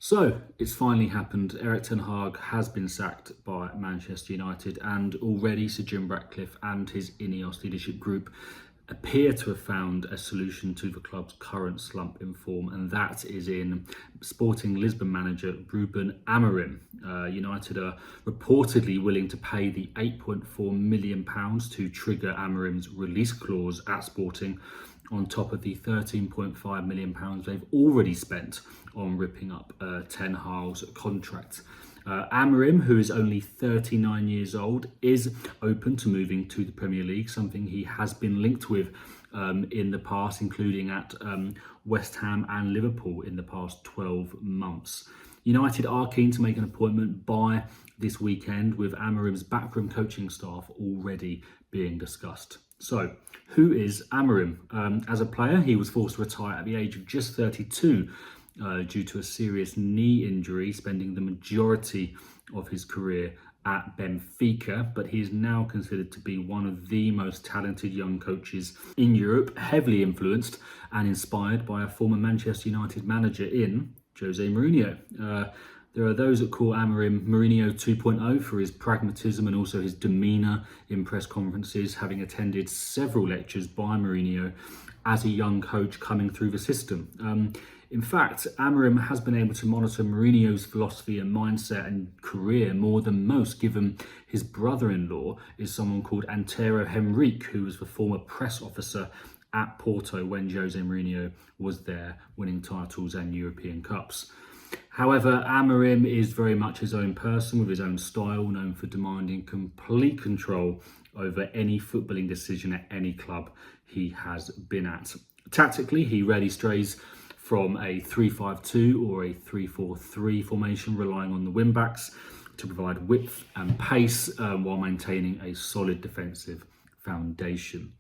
So it's finally happened. Erik ten Hag has been sacked by Manchester United, and already Sir Jim Ratcliffe and his Ineos leadership group appear to have found a solution to the club's current slump in form, and that is in Sporting Lisbon manager Ruben Amorim. United are reportedly willing to pay the £8.4 million to trigger Amorim's release clause at Sporting, on top of the £13.5 million they've already spent on ripping up Ten Hag's contract. Amorim, who is only 39 years old, is open to moving to the Premier League, something he has been linked with in the past, including at West Ham and Liverpool in the past 12 months. United are keen to make an appointment by this weekend, with Amorim's backroom coaching staff already being discussed. So, who is Amorim? As a player, he was forced to retire at the age of just 32 due to a serious knee injury, spending the majority of his career at Benfica, but he is now considered to be one of the most talented young coaches in Europe, heavily influenced and inspired by a former Manchester United manager in Jose Mourinho. There are those that call Amorim Mourinho 2.0 for his pragmatism and also his demeanour in press conferences, having attended several lectures by Mourinho as a young coach coming through the system. In fact, Amorim has been able to monitor Mourinho's philosophy and mindset and career more than most, given his brother-in-law is someone called Antero Henrique, who was the former press officer at Porto when Jose Mourinho was there, winning titles and European Cups. However, Amorim is very much his own person, with his own style, known for demanding complete control over any footballing decision at any club he has been at. Tactically, he rarely strays from a 3-5-2 or a 3-4-3 formation, relying on the wing-backs to provide width and pace while maintaining a solid defensive foundation.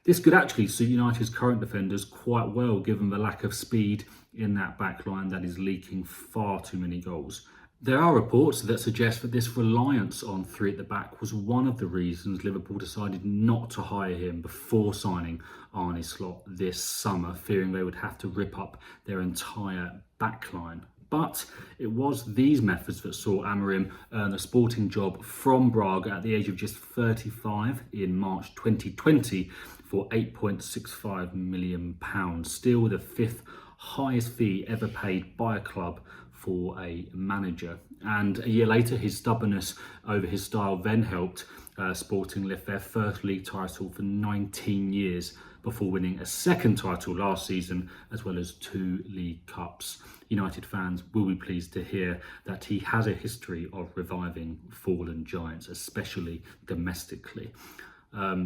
This could actually suit United's current defenders quite well, given the lack of speed in that back line that is leaking far too many goals. There are reports that suggest that this reliance on three at the back was one of the reasons Liverpool decided not to hire him before signing Arne Slot this summer, fearing they would have to rip up their entire back line. But it was these methods that saw Amorim earn the Sporting job from Braga at the age of just 35 in March 2020 for £8.65 million, still the fifth highest fee ever paid by a club for a manager. And a year later, his stubbornness over his style then helped Sporting lift their first league title for 19 years before winning a second title last season, as well as 2 League Cups. United fans will be pleased to hear that he has a history of reviving fallen giants, especially domestically.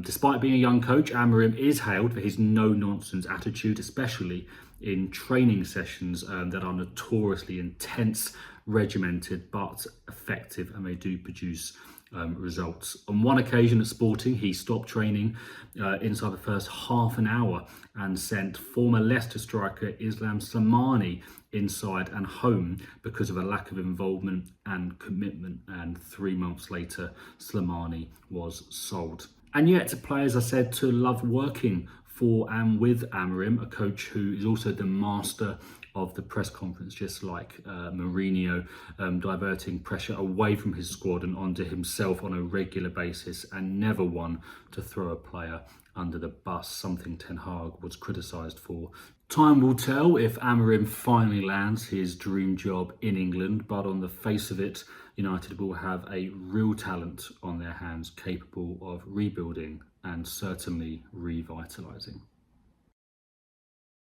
Despite being a young coach, Amorim is hailed for his no-nonsense attitude, especially in training sessions that are notoriously intense, regimented, but effective, and they do produce results. On one occasion at Sporting, he stopped training inside the first half an hour and sent former Leicester striker Islam Slimani inside and home because of a lack of involvement and commitment, and 3 months later Slimani was sold. And yet players are said to love working for and with Amorim, a coach who is also the master of the press conference, just like Mourinho, diverting pressure away from his squad and onto himself on a regular basis, and never one to throw a player under the bus, something Ten Hag was criticised for. Time will tell if Amorim finally lands his dream job in England, but on the face of it, United will have a real talent on their hands capable of rebuilding and certainly revitalising.